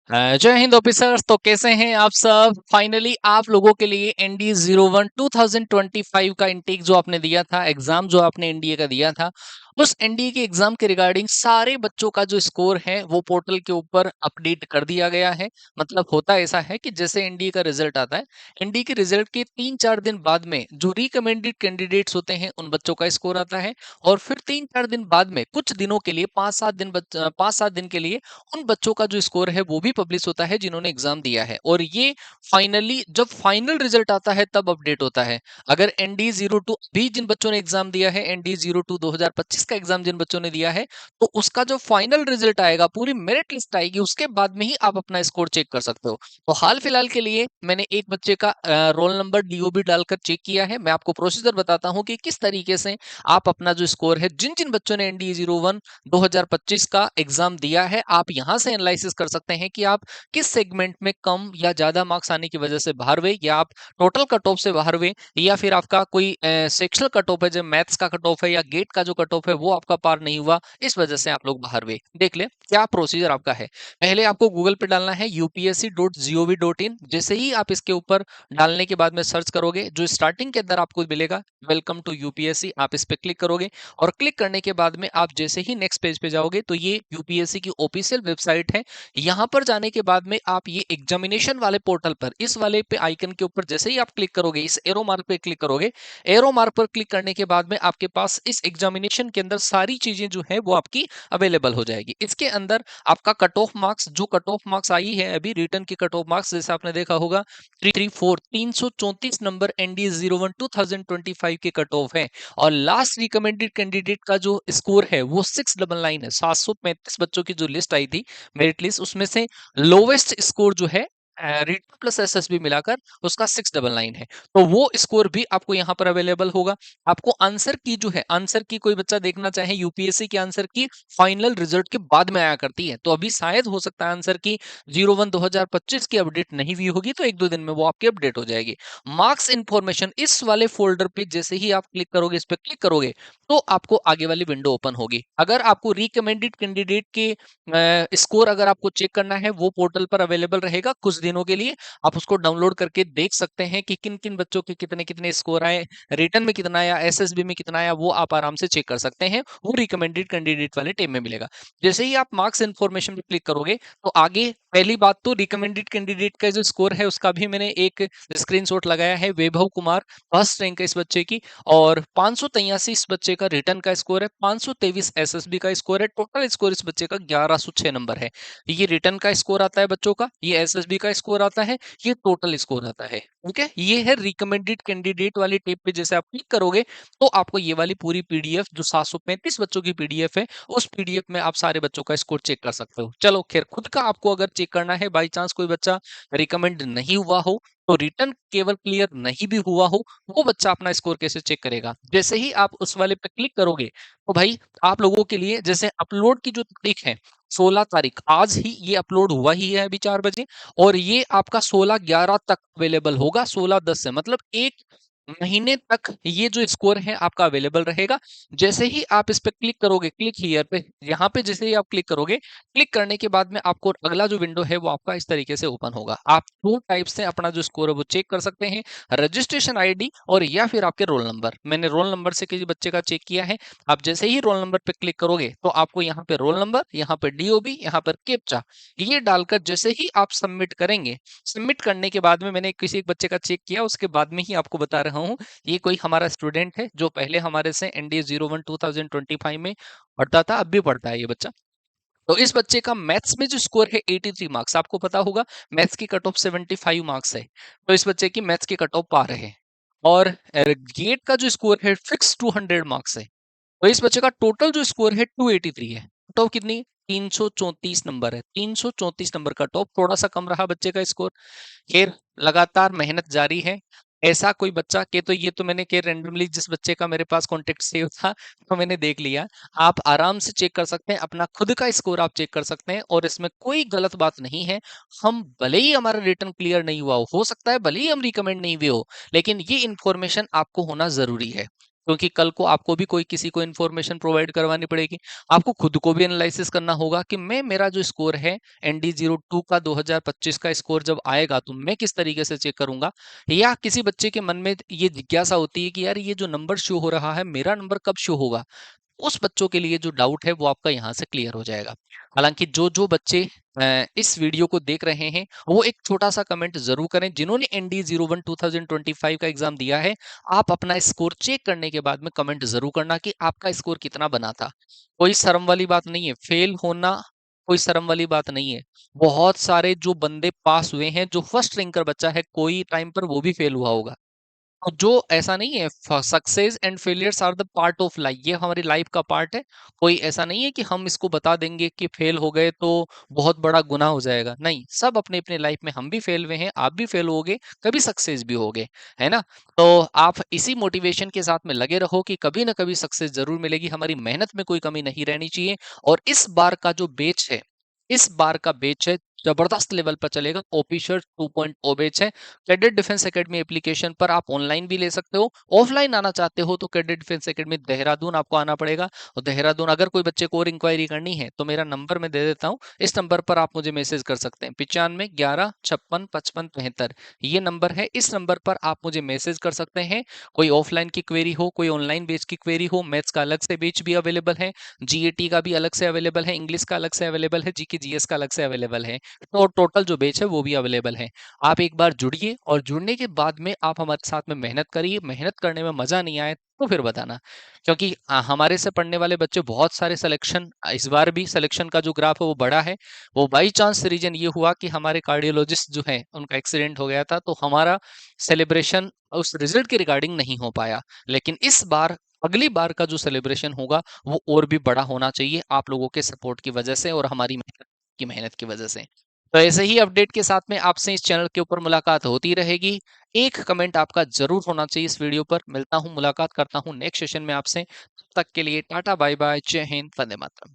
जय हिंद ऑफिसर्स। तो कैसे हैं आप सब? फाइनली आप लोगों के लिए एनडी 01 2025 का इंटेक जो आपने दिया था, एग्जाम जो आपने एनडीए का दिया था, उस एनडीए के एग्जाम के रिगार्डिंग सारे बच्चों का जो स्कोर है वो पोर्टल के ऊपर अपडेट कर दिया गया है। मतलब होता ऐसा है कि जैसे एनडीए का रिजल्ट आता है, एनडीए के रिजल्ट के 3-4 दिन बाद में जो रिकमेंडेड कैंडिडेट्स होते हैं उन बच्चों का स्कोर आता है, और फिर 3-4 दिन बाद में कुछ दिनों के लिए 5-7 दिन के लिए उन बच्चों का जो स्कोर है वो भी पब्लिश होता है जिन्होंने एग्जाम दिया है। और ये फाइनली जब फाइनल रिजल्ट आता है तब अपडेट होता है। अगर एनडी 02 अभी जिन बच्चों ने एग्जाम दिया है, एनडी 02 2025 का एग्जाम जिन बच्चों ने दिया है, तो उसका जो फाइनल रिजल्ट आएगा, पूरी मेरिट लिस्ट आएगी, उसके बाद में ही आप अपना स्कोर चेक कर सकते हो। तो हाल फिलहाल के लिए मैंने एक बच्चे का रोल नंबर डीओबी डालकर चेक किया है। मैं आपको प्रोसीजर बताता हूँ कि किस तरीके से आप अपना जो स्कोर है, जिन जिन बच्चों ने एनडी 01 2025 का एग्जाम दिया है, आप यहां से एनालिसिस कर सकते हैं कि आप किस सेगमेंट में कम या ज्यादा मार्क्स आने की वजह से बाहर हुए, या आप टोटल कट ऑफ से बाहर हुए, या फिर आपका कोई सेक्शनल कट ऑफ है, जो मैथ्स का कट ऑफ है या गेट का जो कट ऑफ है वो आपका पार नहीं हुआ, इस वजह से आप लोग बाहर हुए। देख ले क्या प्रोसीजर आपका है। पहले आपको गूगल पे डालना है upsc.gov.in। जैसे ही आप इसके ऊपर डालने के बाद में सर्च करोगे, जो स्टार्टिंग के अंदर आपको मिलेगा वेलकम टू यूपीएससी, आप इस पे क्लिक करोगे, और क्लिक करने के बाद में आप जैसे ही नेक्स्ट पेज पे जाओगे तो ये यूपीएससी की ऑफिशियल वेबसाइट है। यहां पर जाने के बाद में आप ये एग्जामिनेशन वाले पोर्टल पर, इस वाले पे आइकन के ऊपर जैसे ही आप क्लिक करोगे, इस एरो मार्क पे क्लिक करोगे, एरो मार्क पर क्लिक करने के बाद में आपके पास इस एग्जामिनेशन के अंदर सारी चीजें जो है वो आपकी अवेलेबल हो जाएगी। इसके अंदर आपका कट ऑफ मार्क्स, जो कट ऑफ मार्क्स आई है अभी रिटर्न की कट ऑफ मार्क्स, जैसे आपने देखा होगा 334 नंबर एनडी 01 2025 के कट ऑफ है। और लास्ट रिकमेंडेड कैंडिडेट का जो स्कोर है वो 699 है। 735 बच्चों की जो लिस्ट आई थी, मेरिट लिस्ट, उसमें से लोवेस्ट स्कोर जो है रिटन प्लस एसएसबी मिलाकर उसका 699 है। तो वो स्कोर भी आपको यहाँ पर अवेलेबल होगा। आपको आंसर की जो है, आंसर की कोई बच्चा देखना चाहे, यूपीएससी की आंसर की फाइनल रिजल्ट के बाद में आया करती है, तो अभी शायद हो सकता है आंसर की 01 2025 की अपडेट नहीं हुई होगी, तो 1-2 दिन में वो आपकी अपडेट हो जाएगी। मार्क्स इन्फॉर्मेशन इस वाले फोल्डर पे जैसे ही आप क्लिक करोगे, इस पे क्लिक करोगे, तो आपको आगे वाली विंडो ओपन होगी। अगर आपको रिकमेंडेड कैंडिडेट के स्कोर अगर आपको चेक करना है, वो पोर्टल पर अवेलेबल रहेगा कुछ दिनों के लिए। आप उसको डाउनलोड करके देख सकते हैं कि किन किन बच्चों के कितने कितने स्कोर आए, रिटर्न में कितना आया, एसएसबी में कितना आया, वो आप आराम से चेक कर सकते हैं। वो रिकमेंडेड कैंडिडेट वाले टेब में मिलेगा। जैसे ही आप मार्क्स इन्फॉर्मेशन पे क्लिक करोगे, तो आगे पहली बात तो रिकमेंडेड कैंडिडेट का जो स्कोर है उसका भी मैंने एक स्क्रीनशॉट लगाया है। वैभव कुमार फर्स्ट रैंक है इस बच्चे की, और 583 इस बच्चे का रिटर्न का स्कोर है, 523 एसएसबी का स्कोर है। टोटल स्कोर इस बच्चे का 1106 नंबर है। ये रिटर्न का स्कोर आता है बच्चों का, ये एसएसबी का स्कोर आता है, ये टोटल स्कोर आता है। ठीक है, ये है रिकमेंडेड कैंडिडेट वाली टेब पे जैसे आप क्लिक करोगे, तो आपको ये वाली पूरी पीडीएफ जो 735 बच्चों की पीडीएफ है, उस पीडीएफ में आप सारे बच्चों का स्कोर चेक कर सकते हो। चलो खैर, खुद का आपको अगर चेक करना है, बाई चांस कोई बच्चा रिकमेंड नहीं हुआ हो, तो रिटर्न केवल क्लियर नहीं भी हुआ हो, वो बच्चा अपना स्कोर कैसे चेक करेगा? जैसे ही आप उस वाले पे क्लिक करोगे, तो भाई आप लोगों के लिए जैसे अपलोड की जो तारीख है 16 तारीख, आज ही ये अपलोड हुआ ही है अभी 4 बजे, और ये आपका 16/11 तक अवेलेबल होगा, 16/10 से, मतलब 1 महीने तक ये जो स्कोर है आपका अवेलेबल रहेगा। जैसे ही आप इस पे क्लिक करोगे, क्लिक हियर पे, यहाँ पे जैसे ही आप क्लिक करोगे, क्लिक करने के बाद में आपको अगला जो विंडो है वो आपका इस तरीके से ओपन होगा। आप 2 टाइप से अपना जो स्कोर है वो चेक कर सकते हैं, रजिस्ट्रेशन आईडी और या फिर आपके रोल नंबर। मैंने रोल नंबर से किसी बच्चे का चेक किया है। आप जैसे ही रोल नंबर पे क्लिक करोगे, तो आपको यहाँ पे रोल नंबर, यहाँ पे डीओबी, यहाँ पर कैप्चा, ये डालकर जैसे ही आप सबमिट करेंगे, सबमिट करने के बाद में मैंने किसी एक बच्चे का चेक किया, उसके बाद में ही आपको बता रहा हूँ। ये कोई हमारा स्टूडेंट है जो पहले हमारे से एनडी 01 2025 में पढ़ता था, अब भी पढ़ता है ये बच्चा। तो इस बच्चे का मैथ्स में जो स्कोर है 83 मार्क्स, आपको पता होगा मैथ्स की कट ऑफ 75 मार्क्स है, तो इस बच्चे की मैथ्स की कट ऑफ पार है। और गेट का जो स्कोर है फिक्स 200 मार्क्स है, तो इस बच्चे का टोटल जो स्कोर है 283 है। कट ऑफ कितनी? 334 नंबर है, 334 नंबर कट ऑफ, थोड़ा सा कम रहा बच्चे का स्कोर। खैर, लगातार मेहनत जारी है। ऐसा कोई बच्चा के, तो ये तो मैंने के रैंडमली जिस बच्चे का मेरे पास कॉन्टेक्ट सेव था, तो मैंने देख लिया। आप आराम से चेक कर सकते हैं, अपना खुद का स्कोर आप चेक कर सकते हैं, और इसमें कोई गलत बात नहीं है। हम भले ही हमारा रिटर्न क्लियर नहीं हुआ हो सकता है भले ही हम रिकमेंड नहीं हुए हो, लेकिन ये इन्फॉर्मेशन आपको होना ज़रूरी है। क्योंकि कल को आपको भी कोई किसी को इन्फॉर्मेशन प्रोवाइड करवानी पड़ेगी। आपको खुद को भी एनालिसिस करना होगा कि मेरा जो स्कोर है ND02 का 2025 का स्कोर जब आएगा तो मैं किस तरीके से चेक करूँगा? या किसी बच्चे के मन में ये जिज्ञासा होती है कि यार ये जो नंबर शो हो रहा है, मेरा नंबर कब शो होगा? उस बच्चों के लिए जो डाउट है वो आपका यहाँ से क्लियर हो जाएगा। हालाँकि जो बच्चे इस वीडियो को देख रहे हैं, वो एक छोटा-सा कमेंट ज़रूर करें। जिन्होंने ND01 2025 का एग्ज़ाम दिया है, आप अपना स्कोर चेक करने के बाद में कमेंट ज़रूर करना कि आपका स्कोर कितना बना था। कोई शर्म वाली बात नहीं है, फेल होना कोई शर्म वाली बात नहीं है। बहुत सारे जो बंदे पास हुए हैं, जो फर्स्ट रैंकर बच्चा है, कोई टाइम पर वो भी फेल हुआ होगा। और जो ऐसा नहीं है, success and failures are the part of life, ये हमारी लाइफ का पार्ट है। कोई ऐसा नहीं है कि हम इसको बता देंगे कि फेल हो गए तो बहुत बड़ा गुनाह हो जाएगा। नहीं, सब अपने अपने लाइफ में, हम भी फेल हुए हैं, आप भी फेल होगे, कभी सक्सेस भी होगे, है ना? तो आप इसी मोटिवेशन के साथ में लगे रहो कि कभी ना कभी सक्सेस जरूर मिलेगी। हमारी मेहनत में कोई कमी नहीं रहनी चाहिए। और इस बार का जो बेच है, इस बार का बेच है, जबरदस्त लेवल पर चलेगा। ऑफिशियल 2.0 बेच है। कैडेट डिफेंस एकेडमी एप्लीकेशन पर आप ऑनलाइन भी ले सकते हो। ऑफलाइन आना चाहते हो तो कैडेट डिफेंस एकेडमी देहरादून आपको आना पड़ेगा। और देहरादून अगर कोई बच्चे को और इंक्वायरी करनी है तो मेरा नंबर मैं दे देता हूँ। इस नंबर पर आप मुझे मैसेज कर सकते हैं, 95 11 56 55 73। ये नंबर है, इस नंबर पर आप मुझे मैसेज कर सकते हैं। कोई ऑफलाइन की क्वेरी हो, कोई ऑनलाइन बेच की क्वेरी हो, मैथ्स का अलग से बेच भी अवेलेबल है, जीएटी का भी अलग से अवेलेबल है, इंग्लिश का अलग से अवेलेबल है, जीके जीएस का अलग से अवेलेबल है। तो टोटल जो बेच है वो भी अवेलेबल है। आप एक बार जुड़िए और जुड़ने के बाद में आप हमारे साथ में मेहनत करिए। मेहनत करने में मज़ा नहीं आए तो फिर बताना। क्योंकि हमारे से पढ़ने वाले बच्चे बहुत सारे सिलेक्शन, इस बार भी सिलेक्शन का जो ग्राफ है वो बढ़ा है। वो बाई चांस रीज़न ये हुआ कि हमारे कार्डियोलॉजिस्ट जो हैं उनका एक्सीडेंट हो गया था, तो हमारा सेलिब्रेशन उस रिजल्ट के रिगार्डिंग नहीं हो पाया। लेकिन इस बार, अगली बार का जो सेलिब्रेशन होगा वो और भी बड़ा होना चाहिए, आप लोगों के सपोर्ट की वजह से और हमारी मेहनत की वजह से। तो ऐसे ही अपडेट के साथ में आपसे इस चैनल के ऊपर मुलाकात होती रहेगी। एक कमेंट आपका ज़रूर होना चाहिए इस वीडियो पर। मिलता हूँ, मुलाकात करता हूँ नेक्स्ट सेशन में आपसे। तब तक के लिए टाटा बाय बाय, जय हिंद, वंदे मातरम।